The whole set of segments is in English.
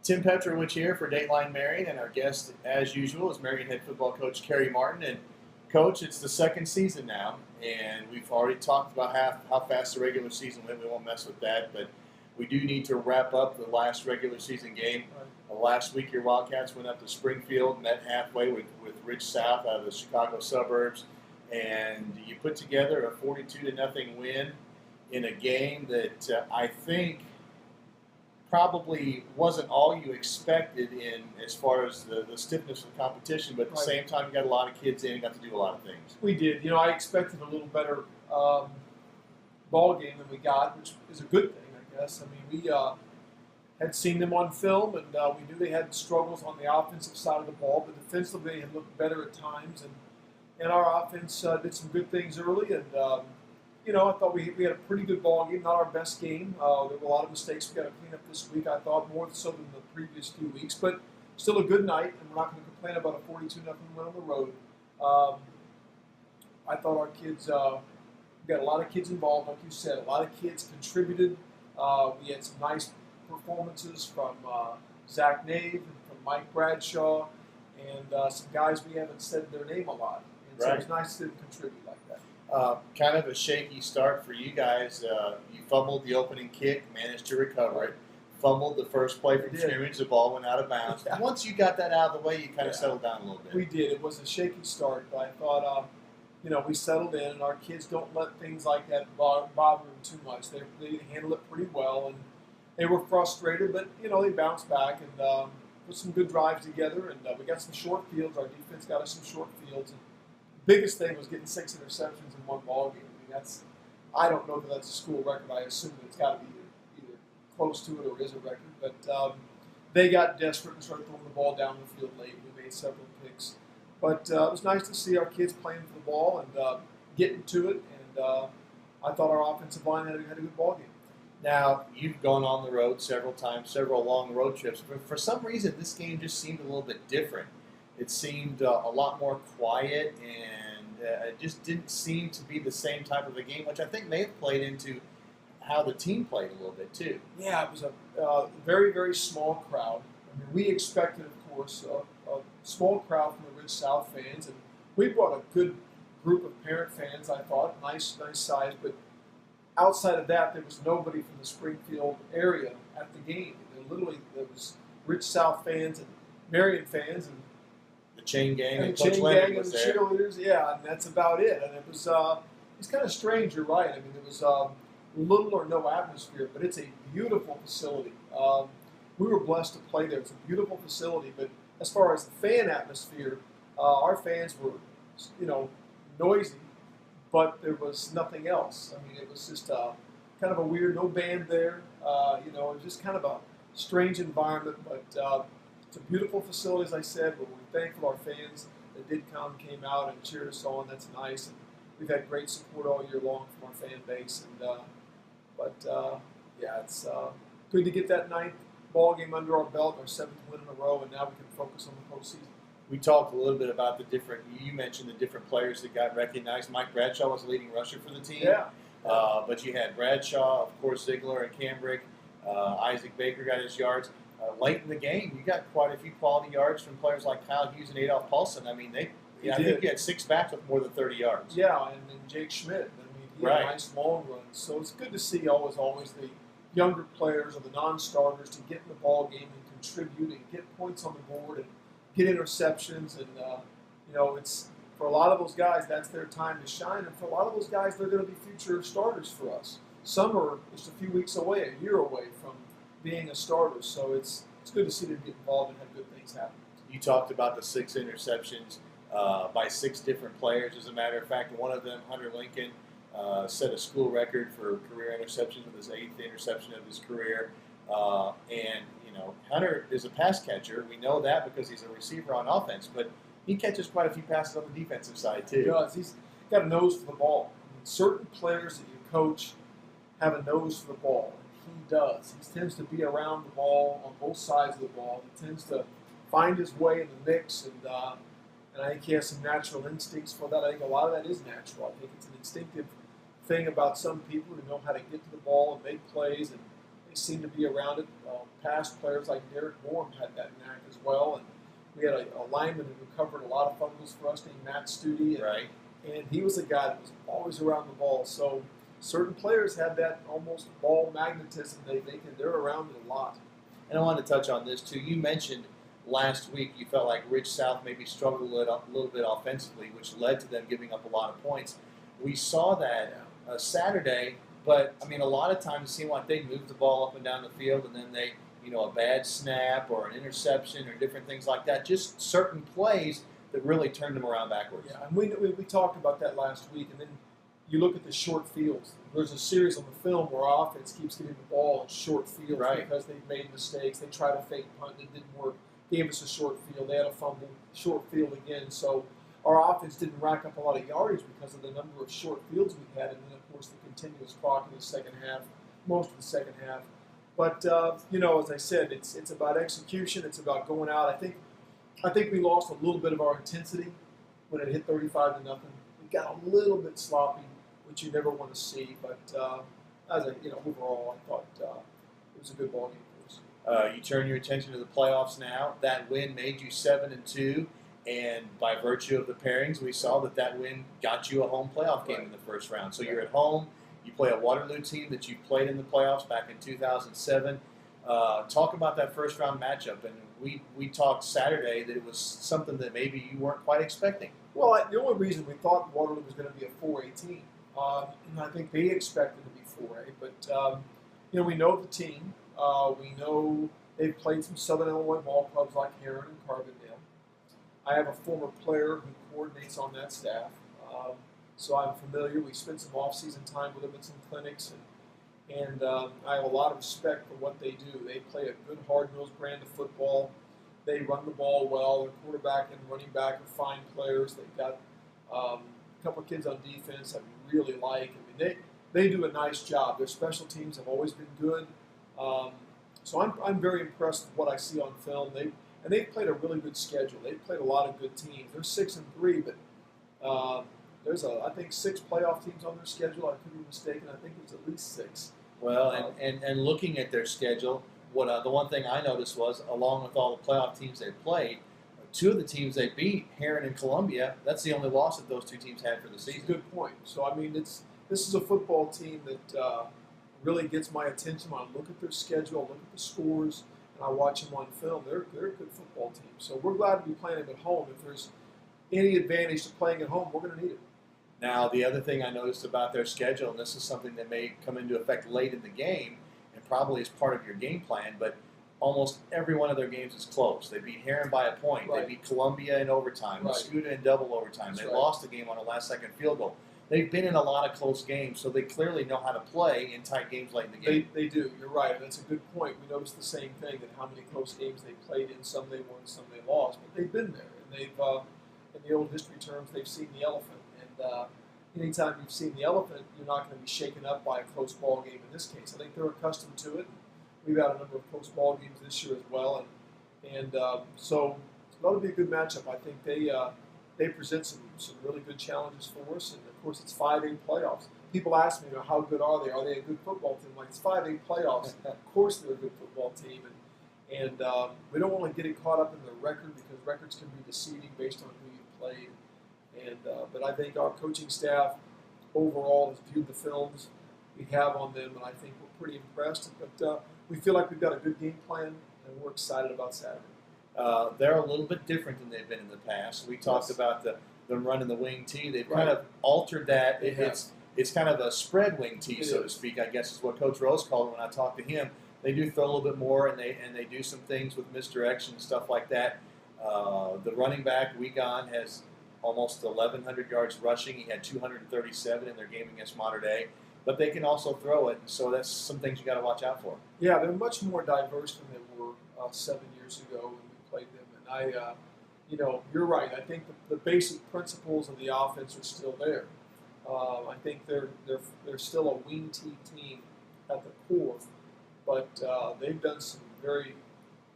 Tim Petrowich here for Dateline Marion, and our guest, as usual, is Marion head football coach Kerry Martin. And Coach, it's the second season now, and we've already talked about how fast the regular season went. We won't mess with that, but we do need to wrap up the last regular season game. Last week, your Wildcats went up to Springfield, met halfway with Rich South out of the Chicago suburbs, and you put together a 42-0 win in a game that I think probably wasn't all you expected in as far as the stiffness of the competition, but at the same time, you got a lot of kids in and got to do a lot of things. We did. I expected a little better ball game than we got, which is a good thing, I guess. I mean, we had seen them on film, and we knew they had struggles on the offensive side of the ball, but defensively they had looked better at times, and our offense did some good things early, and I thought we had a pretty good ball game, not our best game. There were a lot of mistakes we got to clean up this week, I thought, more so than the previous few weeks. But still a good night, and we're not going to complain about a 42-0 win on the road. I thought our kids, we got a lot of kids involved, like you said. A lot of kids contributed. We had some nice performances from Zach Nave and from Mike Bradshaw, and some guys we haven't said their name a lot. And so it was nice to contribute like that. Kind of a shaky start for you guys. You fumbled the opening kick, managed to recover it. Fumbled the first play from scrimmage, the ball went out of bounds. Yeah. Once you got that out of the way, you kind of settled down a little bit. We did. It was a shaky start, but I thought, we settled in, and our kids don't let things like that bother them too much. They handle it pretty well, and they were frustrated, but, they bounced back and put some good drives together, and we got some short fields. Our defense got us some short fields. And biggest thing was getting 6 interceptions in one ball game. I mean, I don't know that that's a school record. I assume that it's got to be either close to it or is a record. But they got desperate and started throwing the ball down the field late. We made several picks. But it was nice to see our kids playing for the ball and getting to it. And I thought our offensive line had a good ball game. Now, you've gone on the road several times, several long road trips. But for some reason, this game just seemed a little bit different. It seemed a lot more quiet, and it just didn't seem to be the same type of a game, which I think may have played into how the team played a little bit too. Yeah, it was a very, very small crowd. I mean, we expected, of course, a small crowd from the Rich South fans, and we brought a good group of parent fans, I thought, nice size, but outside of that, there was nobody from the Springfield area at the game. There was Rich South fans and Marion fans, and chain gang and Coach Leonard was there. Cheerleaders, and that's about it. And it was kind of strange. You're right. I mean, there was little or no atmosphere, but it's a beautiful facility. We were blessed to play there. It's a beautiful facility, but as far as the fan atmosphere, our fans were, noisy, but there was nothing else. I mean, it was just kind of a weird, no band there. It was just kind of a strange environment, but it's a beautiful facility, as I said. But we're thankful our fans that came out and cheered us on. That's nice. And we've had great support all year long from our fan base. And it's good to get that 9th ball game under our belt, our 7th win in a row, and now we can focus on the postseason. We talked a little bit about you mentioned the different players that got recognized. Mike Bradshaw was the leading rusher for the team. Yeah. But you had Bradshaw, of course, Ziegler and Cambrick. Isaac Baker got his yards. Late in the game, you got quite a few quality yards from players like Kyle Hughes and Adolph Paulson. I mean, I think you had 6 backs with more than 30 yards. Yeah, and then Jake Schmidt. I mean, he had a nice long run. So it's good to see always the younger players or the non-starters to get in the ball game and contribute and get points on the board and get interceptions. And, it's for a lot of those guys, that's their time to shine. And for a lot of those guys, they're going to be future starters for us. Some are just a few weeks away, a year away from being a starter, so it's good to see them get involved and have good things happen. You talked about the 6 interceptions by 6 different players. As a matter of fact, one of them, Hunter Lincoln, set a school record for career interceptions with his 8th interception of his career. Hunter is a pass catcher. We know that because he's a receiver on offense, but he catches quite a few passes on the defensive side too. He does. He's got a nose for the ball. I mean, certain players that you coach have a nose for the ball. He does. He tends to be around the ball on both sides of the ball. He tends to find his way in the mix, and I think he has some natural instincts for that. I think a lot of that is natural. I think it's an instinctive thing about some people who know how to get to the ball and make plays, and They seem to be around it. Past players like Derek Moore had that knack as well, and we had a lineman who recovered a lot of fumbles for us named Matt Studi, and he was a guy that was always around the ball. So certain players had that almost ball magnetism. They're around it a lot. And I wanted to touch on this too. You mentioned last week you felt like Ridge South maybe struggled a little bit offensively, which led to them giving up a lot of points. We saw that Saturday, but I mean, a lot of times it seemed like they moved the ball up and down the field, and then they, a bad snap or an interception or different things like that. Just certain plays that really turned them around backwards. Yeah, and we talked about that last week, and then you look at the short fields. There's a series on the film where our offense keeps getting the ball in short fields because they've made mistakes. They tried a fake punt that didn't work, gave us a short field. They had a fumble, short field again. So our offense didn't rack up a lot of yardage because of the number of short fields we had, and then, of course, the continuous clock in the second half, most of the second half. But, as I said, it's about execution. It's about going out. I think we lost a little bit of our intensity when it hit 35-0. We got a little bit sloppy, which you never want to see. But overall, I thought it was a good ball game for us. You turn your attention to the playoffs now. That win made you 7-2, and by virtue of the pairings, we saw that win got you a home playoff game in the first round. So you're at home. You play a Waterloo team that you played in the playoffs back in 2007. Talk about that first round matchup. And we talked Saturday that it was something that maybe you weren't quite expecting. Well, the only reason we thought Waterloo was going to be a 4A team, and I think they expected to be 4A. But we know the team. We know they've played some Southern Illinois ball clubs like Heron and Carbondale. I have a former player who coordinates on that staff. So I'm familiar. We spent some off-season time with them at some clinics, and I have a lot of respect for what they do. They play a good, hard-nosed brand of football. They run the ball well. Their quarterback and running back are fine players. They've got a couple of kids on defense I really like. I mean, they do a nice job. Their special teams have always been good. So I'm very impressed with what I see on film. They've played a really good schedule. They've played a lot of good teams. They're 6-3, but there's I think 6 playoff teams on their schedule. I could be mistaken. I think it was at least 6. Well, and looking at their schedule, the one thing I noticed was, along with all the playoff teams they played, 2 of the teams they beat, Heron and Columbia, that's the only loss that those 2 teams had for the season. Good point. So I mean, this is a football team that really gets my attention when I look at their schedule, look at the scores, and I watch them on film. They're a good football team. So we're glad to be playing them at home. If there's any advantage to playing at home, we're going to need it. Now, the other thing I noticed about their schedule, and this is something that may come into effect late in the game, and probably is part of your game plan, but almost every one of their games is close. They beat Heron by a point. They beat Columbia in overtime. Muscuda in double overtime. They lost the game on a last-second field goal. They've been in a lot of close games, so they clearly know how to play in tight games late in the game. They do. You're right. That's a good point. We noticed the same thing, that how many close games they played in. Some they won, some they lost. But they've been there, and they've, in the old history terms, they've seen the elephant. And anytime you've seen the elephant, you're not going to be shaken up by a close ball game in this case. I think they're accustomed to it. We've had a number of close ball games this year as well, and so that'll be a good matchup. I think they present some really good challenges for us, and of course it's 5A playoffs. People ask me, how good are they? Are they a good football team? Like, it's 5A playoffs. Of course they're a good football team, and we don't want to get it caught up in the record, because records can be deceiving based on who you played. And but I think our coaching staff overall has viewed the films we have on them, and I think we're pretty impressed. But we feel like we've got a good game plan, and we're excited about Saturday. They're a little bit different than they've been in the past. We talked about them running the wing tee. They've kind of altered that. It's kind of a spread wing tee, so to speak, I guess is what Coach Rose called it when I talked to him. They do throw a little bit more, and they do some things with misdirection and stuff like that. The running back, Wigan, has almost 1,100 yards rushing. He had 237 in their game against Mater Dei. But they can also throw it, so that's some things you got to watch out for. Yeah, they're much more diverse than they were 7 years ago when we played them. And you're right. I think the basic principles of the offense are still there. I think they're still a wing tee team at the core, but they've done some very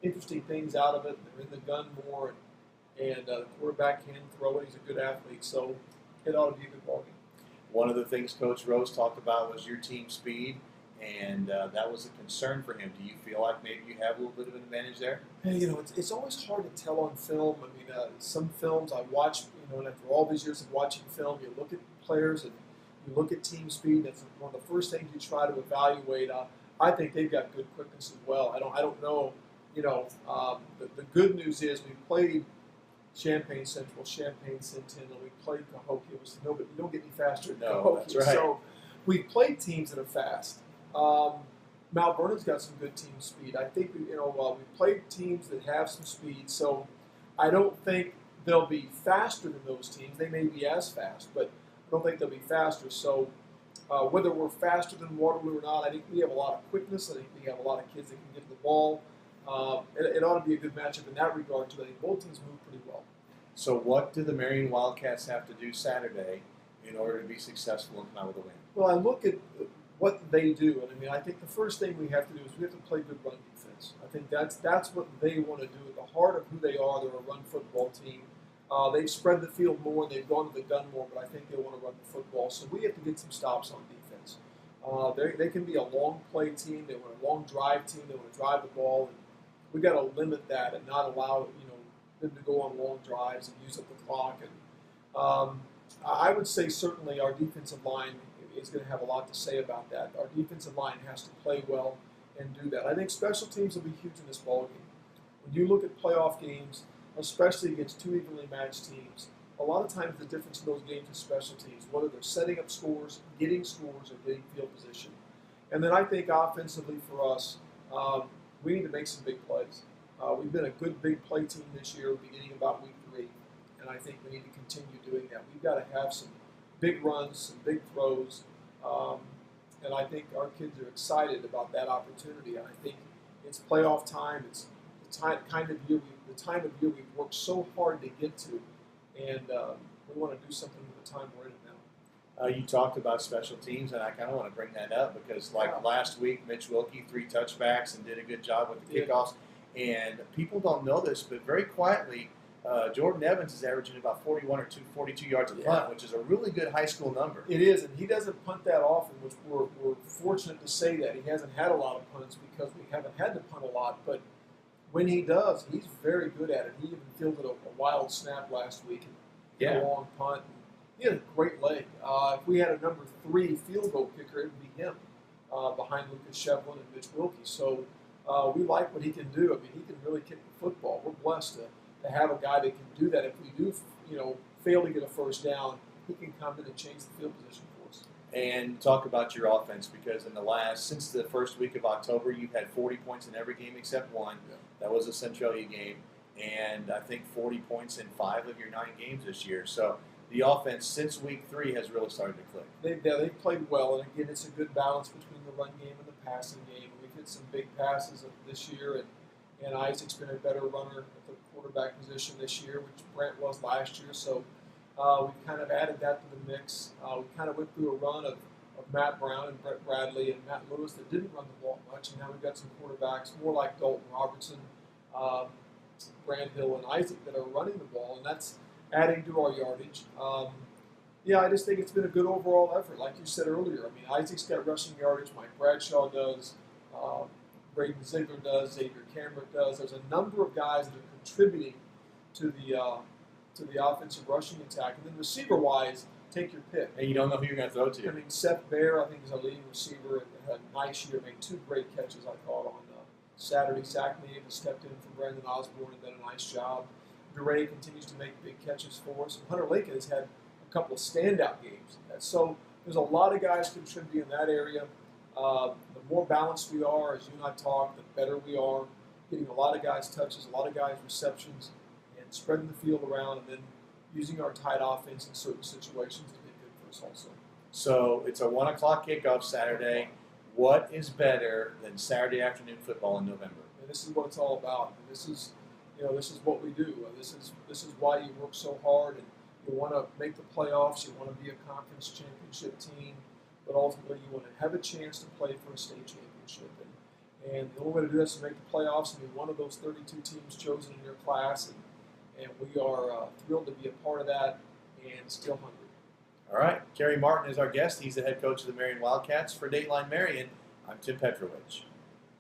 interesting things out of it. They're in the gun more, and the quarterback can throw it. He's a good athlete, so it ought to be a good ball game. One of the things Coach Rose talked about was your team speed. and that was a concern for him. Do you feel like maybe you have a little bit of an advantage there? Hey, it's always hard to tell on film. I mean, some films I watch, and after all these years of watching film, you look at players and you look at team speed. That's one of the first things you try to evaluate. I think they've got good quickness as well. I don't know. The good news is we played Champaign Central, Champaign Centennial. We played Cahokia. You don't get any faster than Cahokia. That's right. So we played teams that are fast. Mount Vernon's got some good team speed. I think we played teams that have some speed. So I don't think they'll be faster than those teams. They may be as fast, but I don't think they'll be faster. So whether we're faster than Waterloo or not, I think we have a lot of quickness. I think we have a lot of kids that can get the ball. It ought to be a good matchup in that regard, too. I think both teams move pretty well. So what do the Marion Wildcats have to do Saturday in order to be successful and come out with a win? Well, I look at what they do, and I mean, I think the first thing we have to do is we have to play good run defense. I think that's what they want to do. At the heart of who they are, they're a run football team. They've spread the field more and they've gone to the gun more, but I think they want to run the football. So we have to get some stops on defense. They can be a long play team. They want a long drive team. They want to drive the ball, and we got to limit that and not allow them to go on long drives and use up the clock. And I would say certainly our defensive line is going to have a lot to say about that. Our defensive line has to play well and do that. I think special teams will be huge in this ballgame. When you look at playoff games, especially against two evenly matched teams, a lot of times the difference in those games is special teams, whether they're setting up scores, or getting field position. And then I think offensively for us, we need to make some big plays. We've been a good big play team this year, beginning about week 3, and I think we need to continue doing that. We've got to have some big runs, some big throws, and I think our kids are excited about that opportunity. And I think it's playoff time. It's the time of year we've worked so hard to get to, and we want to do something with the time we're in it now. You talked about special teams, and I kind of want to bring that up because, last week, Mitch Wilkie 3 touchbacks and did a good job with the kickoffs. And people don't know this, but very quietly, Jordan Evans is averaging about 42 yards a punt, which is a really good high school number. It is, and he doesn't punt that often, which we're fortunate to say that. He hasn't had a lot of punts because we haven't had to punt a lot, but when he does, he's very good at it. He even fielded a wild snap last week and a long punt. He had a great leg. If we had a number 3 field goal kicker, it would be him behind Lucas Shevlin and Mitch Wilkie. So we like what he can do. I mean, he can really kick the football. We're blessed to have a guy that can do that. If we do, fail to get a first down, he can come in and change the field position for us. And talk about your offense, because since the first week of October, you've had 40 points in every game except one. Yeah. That was a Centralia game, and I think 40 points in 5 of your 9 games this year. So the offense since week 3 has really started to click. They've played well, and again, it's a good balance between the run game and the passing game. We've hit some big passes this year, and Isaac's been a better runner at the quarterback position this year, which Brent was last year. So we've kind of added that to the mix. We kind of went through a run of Matt Brown and Brett Bradley and Matt Lewis that didn't run the ball much, and now we've got some quarterbacks more like Dalton Robertson, Brand Hill, and Isaac that are running the ball, and that's adding to our yardage. I just think it's been a good overall effort, like you said earlier. I mean, Isaac's got rushing yardage, Mike Bradshaw does, Braden Ziegler does, Xavier Cambrick does. There's a number of guys that are contributing to the offensive rushing attack. And then receiver-wise, take your pick. And you don't know who you're going to throw to. I mean, Seth Bear, I think, is a leading receiver. Had a nice year, made 2 great catches, I thought, on Saturday. Zach Nave has stepped in for Brandon Osborne and done a nice job. DeRay continues to make big catches for us. And Hunter Lincoln has had a couple of standout games. So there's a lot of guys contributing in that area. The more balanced we are, as you and I talk, the better we are. Getting a lot of guys touches, a lot of guys receptions, and spreading the field around, and then using our tight offense in certain situations has been good for us also. So it's a 1 o'clock kickoff Saturday. What is better than Saturday afternoon football in November? And this is what it's all about. And this is what we do. This is why you work so hard, and you want to make the playoffs. You want to be a conference championship team, but ultimately you want to have a chance to play for a state championship. And the only way to do that is to make the playoffs and be one of those 32 teams chosen in your class. And we are thrilled to be a part of that and still hungry. All right. Kerry Martin is our guest. He's the head coach of the Marion Wildcats. For Dateline Marion, I'm Tim Petrowich.